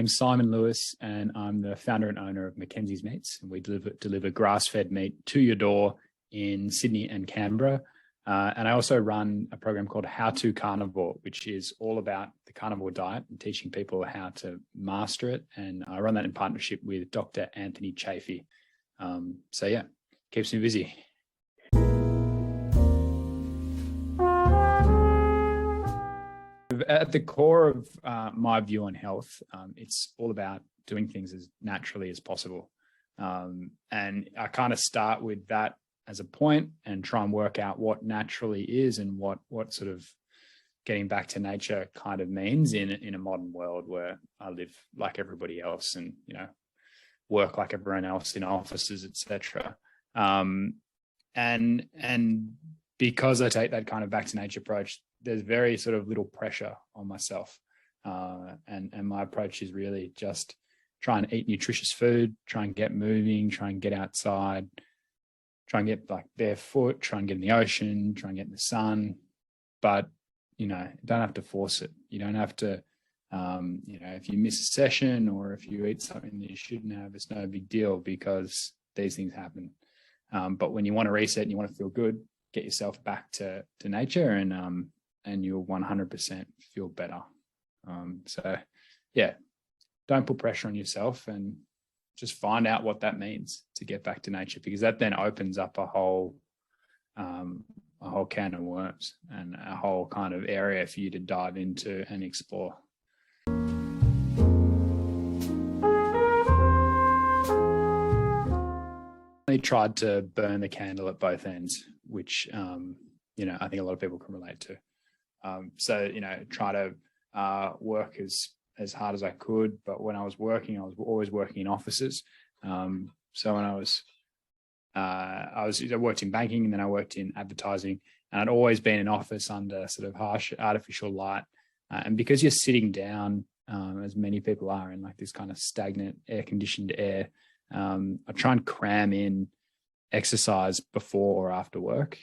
name's Simon Lewis, and I'm the founder and owner of Mackenzie's Meats. And we deliver grass-fed meat to your door in Sydney and Canberra. And I also run a program called How to Carnivore, which is all about the carnivore diet and teaching people how to master it. And I run that in partnership with Dr. Anthony Chaffee. So yeah, keeps me busy. At the core of my view on health, it's all about doing things as naturally as possible. And I kind of start with that as a point and try and work out what naturally is and what sort of getting back to nature kind of means in a modern world where I live like everybody else and, work like everyone else in offices, etc. And because I take that kind of back to nature approach, there's very sort of little pressure on myself. And my approach is really just try and eat nutritious food, try and get moving, try and get outside, try and get like barefoot, try and get in the ocean, try and get in the sun. But, you don't have to force it. You don't have to, if you miss a session or if you eat something that you shouldn't have, it's no big deal because these things happen. But when you want to reset and you want to feel good, get yourself back to nature and you'll 100% feel better. So yeah, don't put pressure on yourself and just find out what that means to get back to nature, because that then opens up a whole can of worms and a whole kind of area for you to dive into and explore. I tried to burn the candle at both ends, which, I think a lot of people can relate to. So, try to work as hard as I could. But when I was working, I was always working in offices. So when I worked in banking and then I worked in advertising, and I'd always been in office under sort of harsh artificial light. And because you're sitting down, as many people are in like this kind of stagnant air conditioned air, I try and cram in exercise before or after work.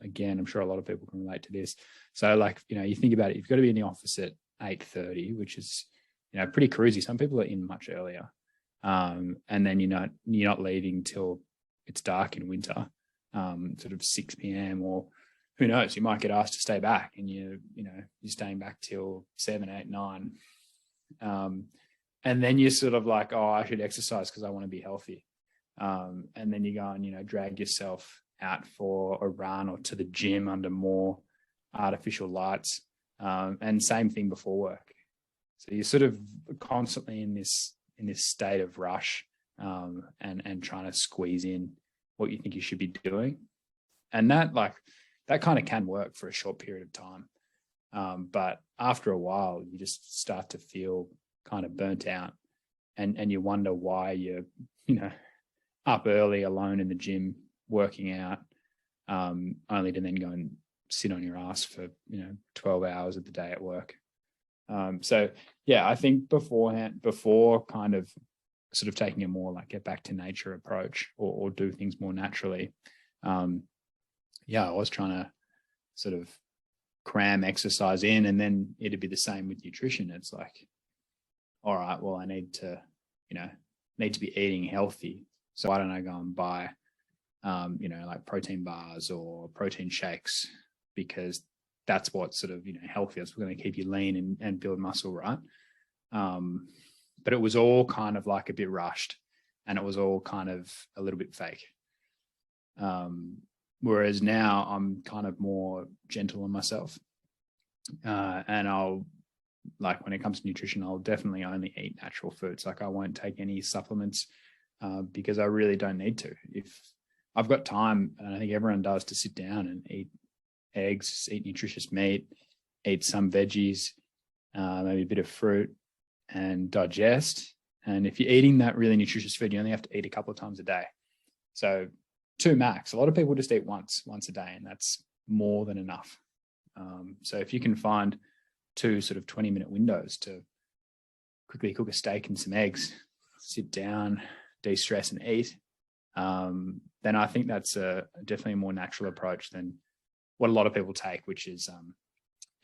Again, I'm sure a lot of people can relate to this. So like, you think about it, you've got to be in the office at 8:30, which is, pretty cruisy. Some people are in much earlier. And then, you're not leaving till it's dark in winter, sort of 6 p.m. or who knows, you might get asked to stay back and you're staying back till 7, 8, 9. And then you're sort of like, oh, I should exercise because I want to be healthy. And then you go and, drag yourself out for a run or to the gym under more artificial lights. And same thing before work. So you're sort of constantly in this state of rush, and trying to squeeze in what you think you should be doing. And that kind of can work for a short period of time. But after a while, you just start to feel kind of burnt out and you wonder why you're, up early alone in the gym working out, only to then go and sit on your ass for 12 hours of the day at work. So yeah, I think before kind of sort of taking a more like get back to nature approach or do things more naturally, I was trying to sort of cram exercise in, and then it'd be the same with nutrition. It's like, all right, well, I need to be eating healthy, so why don't I go and buy like protein bars or protein shakes, because that's what's sort of, healthy. It's going to keep you lean and build muscle, right? But it was all kind of like a bit rushed, and it was all kind of a little bit fake. Whereas now I'm kind of more gentle on myself. And I'll, like when it comes to nutrition, I'll definitely only eat natural foods. Like I won't take any supplements, because I really don't need to. If I've got time, and I think everyone does, to sit down and eat eggs, eat nutritious meat, eat some veggies, maybe a bit of fruit, and digest. And if you're eating that really nutritious food, you only have to eat a couple of times a day. So 2 max. A lot of people just eat once a day, and that's more than enough. So if you can find 2 sort of 20-minute windows to quickly cook a steak and some eggs, sit down, de-stress and eat, then I think that's definitely a more natural approach than what a lot of people take, which is,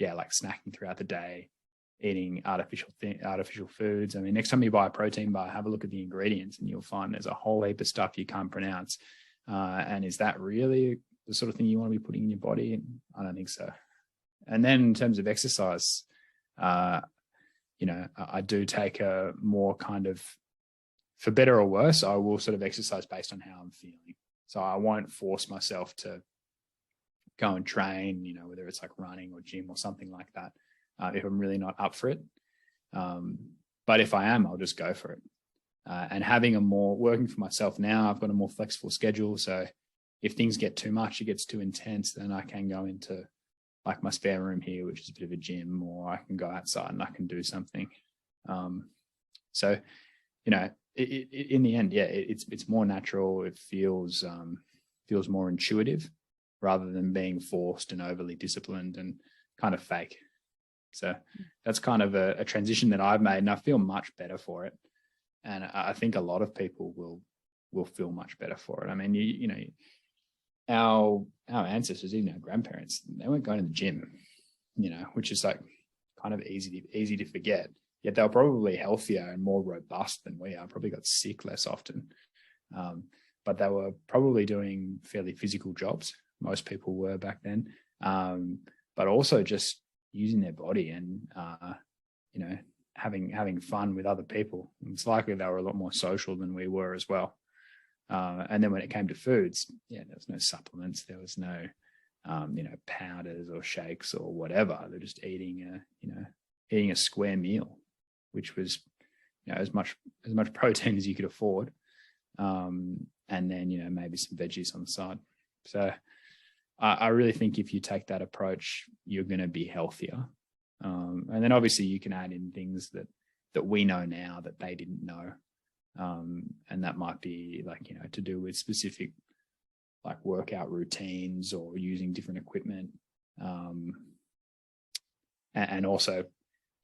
like snacking throughout the day, eating artificial foods. I mean, next time you buy a protein bar, have a look at the ingredients and you'll find there's a whole heap of stuff you can't pronounce. And is that really the sort of thing you want to be putting in your body? I don't think so. And then in terms of exercise, I do take a more kind of, for better or worse, I will sort of exercise based on how I'm feeling. So I won't force myself to go and train, whether it's like running or gym or something like that, if I'm really not up for it. But if I am, I'll just go for it. And working for myself now, I've got a more flexible schedule. So if things get too much, it gets too intense, then I can go into like my spare room here, which is a bit of a gym, or I can go outside and I can do something. So, in the end, it's more natural. It feels more intuitive rather than being forced and overly disciplined and kind of fake. So that's kind of a transition that I've made, and I feel much better for it. And I think a lot of people will feel much better for it. I mean, our ancestors, even our grandparents, they weren't going to the gym, which is like kind of easy to forget. Yet they were probably healthier and more robust than we are. Probably got sick less often, but they were probably doing fairly physical jobs. Most people were back then, but also just using their body and having fun with other people. It's likely they were a lot more social than we were as well. And then when it came to foods, there was no supplements, there was no powders or shakes or whatever. They're just eating a square meal, which was as much protein as you could afford, and then maybe some veggies on the side. So I really think if you take that approach, you're going to be healthier. And then obviously you can add in things that we know now that they didn't know. And that might be like, to do with specific like workout routines or using different equipment. And also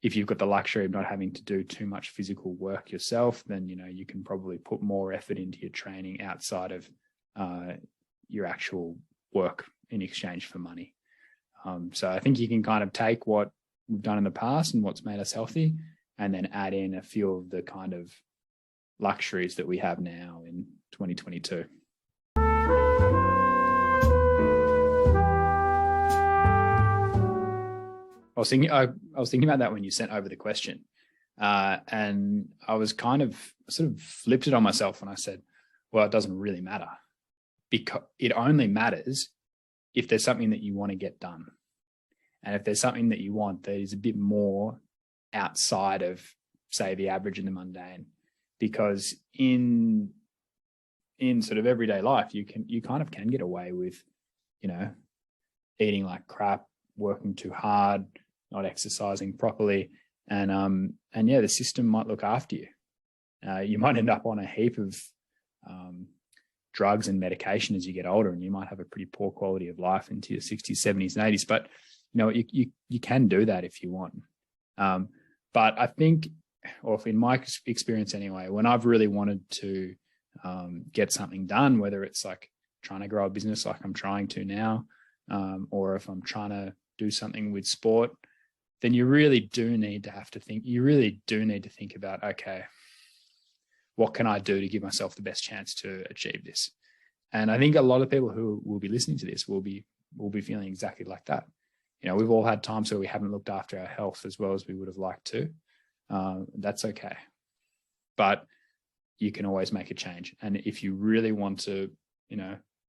if you've got the luxury of not having to do too much physical work yourself, then, you can probably put more effort into your training outside of your actual work in exchange for money. So I think you can kind of take what we've done in the past and what's made us healthy, and then add in a few of the kind of luxuries that we have now in 2022. I was thinking about that when you sent over the question, and I was kind of sort of flipped it on myself, and I said, well, it doesn't really matter, because it only matters if there's something that you want to get done. And if there's something that you want that is a bit more outside of, say, the average and the mundane, because in sort of everyday life, you kind of can get away with, eating like crap, working too hard, not exercising properly. And the system might look after you. You might end up on a heap of drugs and medication as you get older, and you might have a pretty poor quality of life into your 60s, 70s, and 80s. But you can do that if you want. But I think, or in my experience anyway, when I've really wanted to get something done, whether it's like trying to grow a business like I'm trying to now, or if I'm trying to do something with sport, then you really do need to think about, okay, what can I do to give myself the best chance to achieve this? And I think a lot of people who will be listening to this will be feeling exactly like that. We've all had times where we haven't looked after our health as well as we would have liked to. That's okay. But you can always make a change. And if you really want to,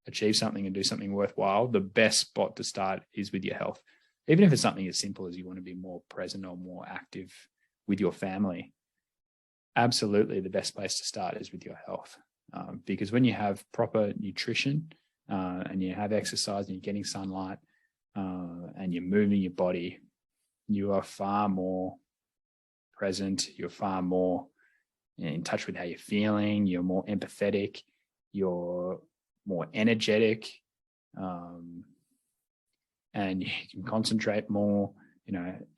achieve something and do something worthwhile, the best spot to start is with your health. Even if it's something as simple as you want to be more present or more active with your family, absolutely the best place to start is with your health. Because when you have proper nutrition and you have exercise and you're getting sunlight and you're moving your body, you are far more present, you're far more in touch with how you're feeling, you're more empathetic, you're more energetic, and you can concentrate more.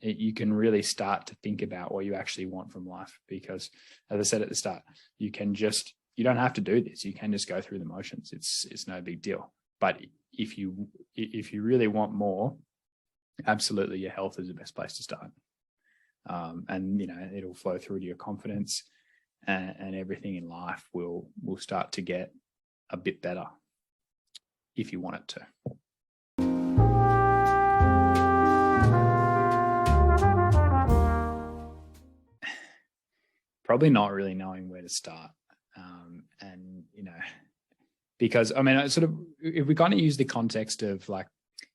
You can really start to think about what you actually want from life, because as I said at the start, you don't have to do this. You can just go through the motions. It's no big deal. But if you really want more, absolutely your health is the best place to start. And, it'll flow through to your confidence, and everything in life will start to get a bit better if you want it to. Probably not really knowing where to start. And, because if we kind of use the context of like,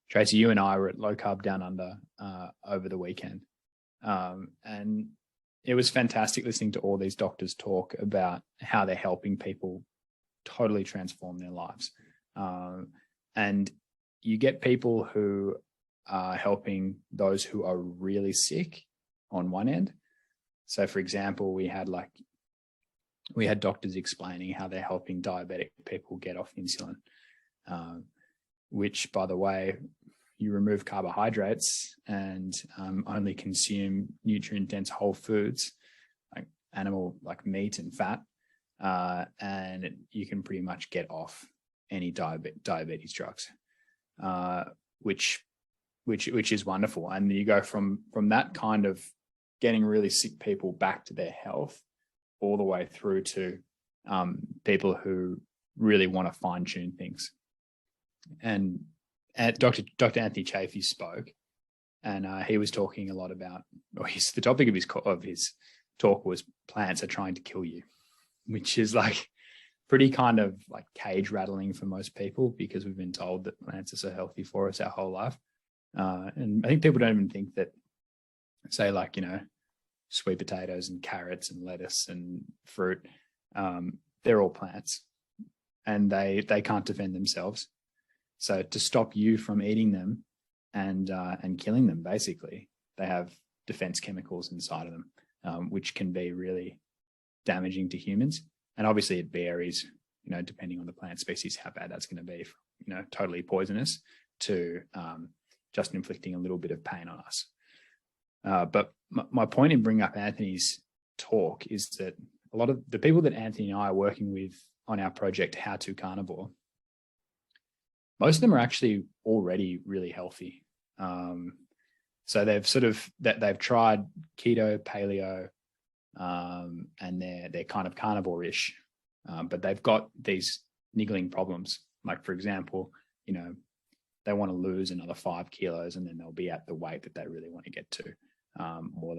Tracy, you and I were at Low Carb Down Under over the weekend. And it was fantastic listening to all these doctors talk about how they're helping people totally transform their lives. And you get people who are helping those who are really sick on one end. So, for example, we had doctors explaining how they're helping diabetic people get off insulin, which, by the way, you remove carbohydrates and only consume nutrient-dense whole foods like animal, like meat and fat, and you can pretty much get off any diabetes drugs, which is wonderful. And you go from that kind of getting really sick people back to their health, all the way through to people who really want to fine-tune things. And Dr. Anthony Chaffee spoke, and he was talking a lot about, the topic of his talk was plants are trying to kill you, which is like pretty kind of like cage rattling for most people, because we've been told that plants are so healthy for us our whole life. And I think people don't even think that, say, like, sweet potatoes and carrots and lettuce and fruit, they're all plants, and they can't defend themselves. So to stop you from eating them and killing them, basically, they have defense chemicals inside of them, which can be really damaging to humans. And obviously it varies, depending on the plant species, how bad that's going to be, totally poisonous to just inflicting a little bit of pain on us. But my point in bringing up Anthony's talk is that a lot of the people that Anthony and I are working with on our project, How to Carnivore, most of them are actually already really healthy. So they've they've tried keto, paleo, and they're kind of carnivore-ish, but they've got these niggling problems. Like, for example, they want to lose another 5 kilos, and then they'll be at the weight that they really want to get to. Or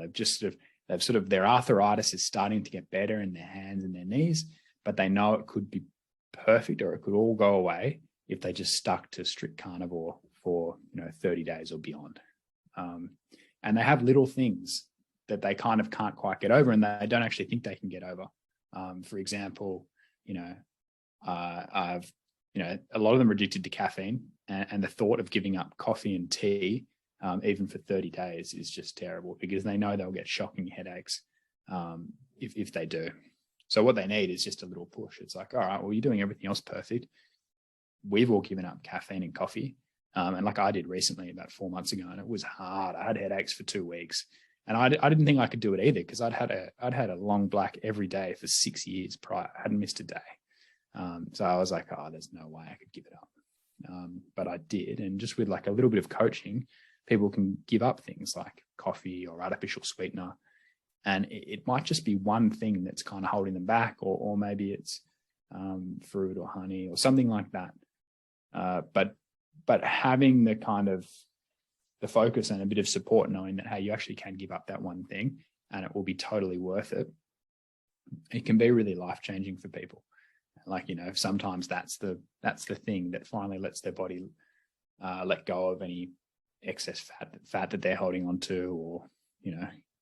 their arthritis is starting to get better in their hands and their knees, but they know it could be perfect, or it could all go away if they just stuck to strict carnivore for 30 days or beyond. And they have little things that they kind of can't quite get over, and they don't actually think they can get over. For example, a lot of them are addicted to caffeine, and the thought of giving up coffee and tea, even for 30 days, is just terrible, because they know they'll get shocking headaches if they do. So what they need is just a little push. It's like, all right, well, you're doing everything else perfect. We've all given up caffeine and coffee. And like I did recently, about 4 months ago, and it was hard. I had headaches for 2 weeks, and I didn't think I could do it either, because I'd had a long black every day for 6 years prior. I hadn't missed a day. So I was like, there's no way I could give it up. But I did. And just with like a little bit of coaching, people can give up things like coffee or artificial sweetener. And it might just be one thing that's kind of holding them back, or maybe it's fruit or honey or something like that. But having the kind of the focus and a bit of support, knowing that, hey, you actually can give up that one thing and it will be totally worth it, it can be really life-changing for people. Like, sometimes that's the thing that finally lets their body let go of any excess fat that they're holding on to, or,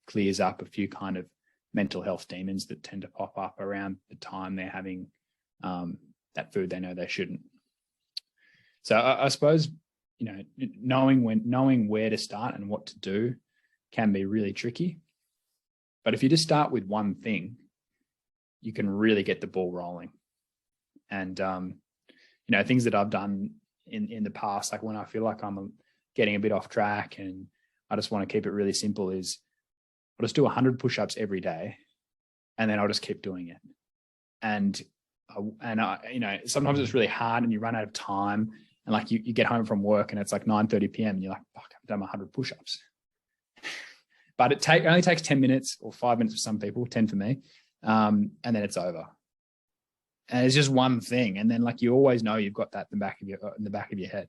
clears up a few kind of mental health demons that tend to pop up around the time they're having that food they know they shouldn't. So I suppose, knowing where to start and what to do can be really tricky. But if you just start with one thing, you can really get the ball rolling. And, things that I've done in the past, like when I feel like I'm getting a bit off track and I just want to keep it really simple, is I'll just do 100 push-ups every day, and then I'll just keep doing it. And sometimes it's really hard and you run out of time, and like you get home from work and it's like 9:30 p.m. and you're like, fuck, I've done my 100 push-ups. but it only takes 10 minutes or 5 minutes for some people, 10 for me. And then it's over. And it's just one thing. And then like, you always know you've got that in the back of your head.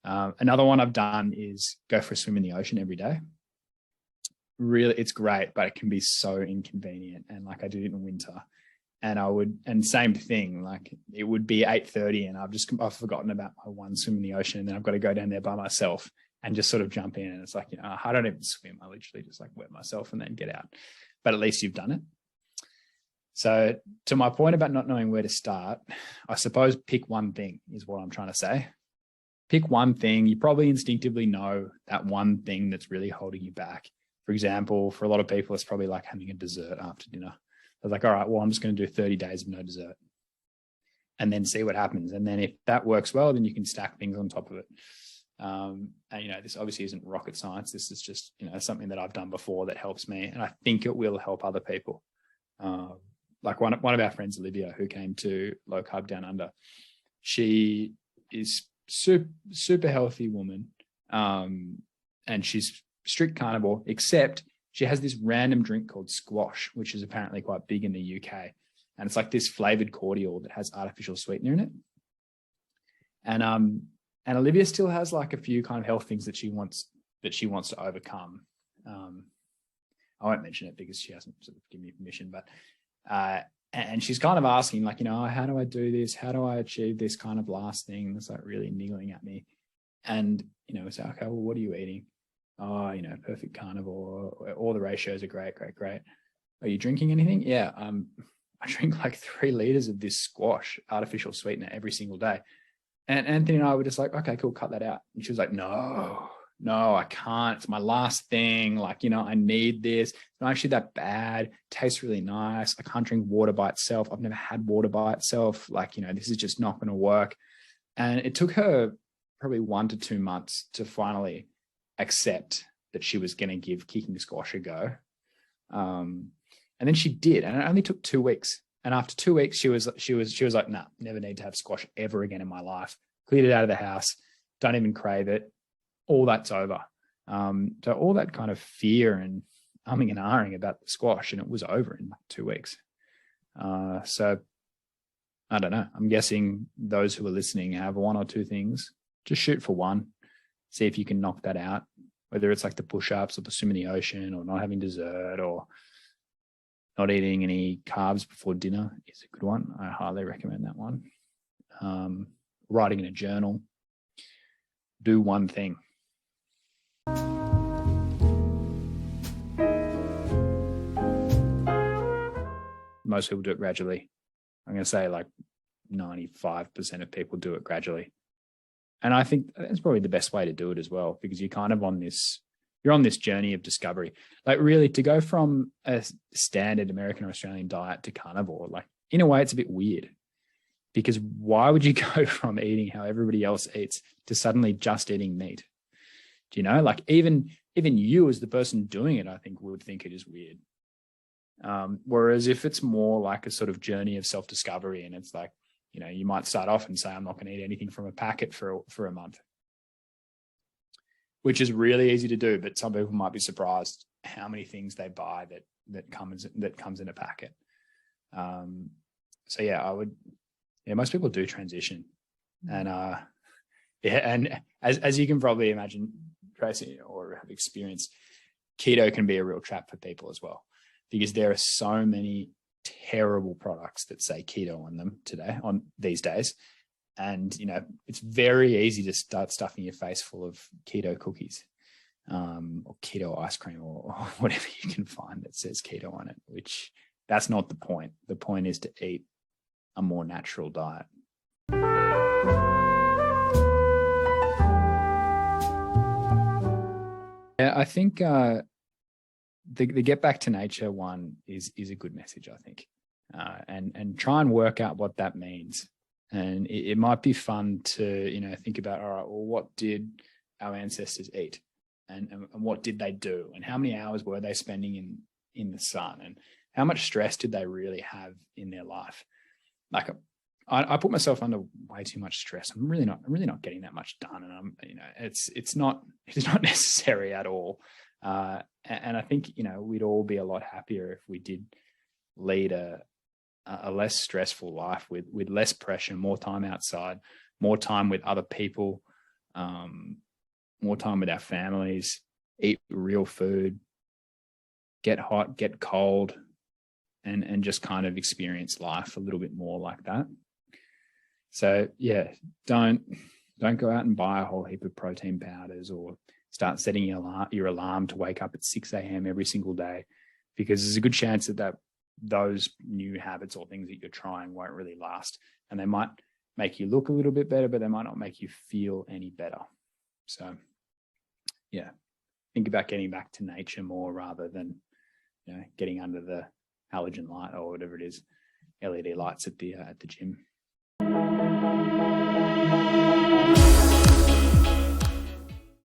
Another one I've done is go for a swim in the ocean every day. Really, it's great, but it can be so inconvenient. And like, I did it in winter, and same thing, like it would be 8:30 and I've forgotten about my one swim in the ocean, and then I've got to go down there by myself and just sort of jump in. And it's like, I don't even swim. I literally just like wet myself and then get out. But at least you've done it. So to my point about not knowing where to start, I suppose pick one thing is what I'm trying to say. Pick one thing. You probably instinctively know that one thing that's really holding you back. For example, for a lot of people, it's probably like having a dessert after dinner. They're like, all right, well, I'm just going to do 30 days of no dessert and then see what happens. And then if that works well, then you can stack things on top of it. And, this obviously isn't rocket science. This is just, something that I've done before that helps me. And I think it will help other people. Like one of our friends, Olivia, who came to Low Carb Down Under, she is super healthy woman. And she's strict carnivore, except she has this random drink called squash, which is apparently quite big in the UK. And it's like this flavored cordial that has artificial sweetener in it. And Olivia still has like a few kind of health things that she wants to overcome. I won't mention it because she hasn't sort of given me permission, but and she's kind of asking like, how do I do this? How do I achieve this kind of last thing that's like really niggling at me? And, it's like, okay, well, what are you eating? Oh, perfect carnivore. All the ratios are great. Are you drinking anything? Yeah. I drink like 3 liters of this squash artificial sweetener every single day. And Anthony and I were just like, okay, cool, cut that out. And she was like, no, I can't. It's my last thing. Like, I need this. It's not actually that bad. It tastes really nice. I can't drink water by itself. I've never had water by itself. Like, this is just not going to work. And it took her probably 1 to 2 months to finally accept that she was going to give kicking squash a go. And then she did. And it only took 2 weeks. And after 2 weeks, she was like, nah, never need to have squash ever again in my life. Cleared it out of the house. Don't even crave it. All that's over. So all that kind of fear and umming and ahhing about the squash, and it was over in like 2 weeks. So I don't know. I'm guessing those who are listening have 1 or 2 things. Just shoot for one. See if you can knock that out. Whether it's like the push-ups or the swim in the ocean or not having dessert or not eating any carbs before dinner is a good one. I highly recommend that one. Writing in a journal. Do one thing. Most people do it gradually. I'm going to say like 95% of people do it gradually. And I think that's probably the best way to do it as well, because you're kind of you're on this journey of discovery. Like really to go from a standard American or Australian diet to carnivore, like in a way it's a bit weird, because why would you go from eating how everybody else eats to suddenly just eating meat? Do you know, like even you as the person doing it, I think would think it is weird. Whereas if it's more like a sort of journey of self-discovery, and it's like, you might start off and say, I'm not going to eat anything from a packet for a month, which is really easy to do. But some people might be surprised how many things they buy that comes in a packet. So yeah, most people do transition, and and as you can probably imagine, Tracy, or have experienced, keto can be a real trap for people as well, because there are so many terrible products that say keto on them these days. And, it's very easy to start stuffing your face full of keto cookies, or keto ice cream, or whatever you can find that says keto on it, which that's not the point. The point is to eat a more natural diet. Yeah, I think, the get back to nature one is a good message, I think, and try and work out what that means. And it might be fun to, think about, all right, well, what did our ancestors eat, and what did they do, and how many hours were they spending in the sun, and how much stress did they really have in their life? Like I put myself under way too much stress. I'm really not getting that much done, and it's not It is not necessary at all. And I think, we'd all be a lot happier if we did lead a less stressful life with less pressure, more time outside, more time with other people, more time with our families, eat real food, get hot, get cold, and just kind of experience life a little bit more like that. So yeah, don't go out and buy a whole heap of protein powders or start setting your alarm to wake up at 6 a.m. every single day, because there's a good chance that those new habits or things that you're trying won't really last. And they might make you look a little bit better, but they might not make you feel any better. So yeah, think about getting back to nature more rather than, getting under the halogen light or whatever it is, LED lights at the gym.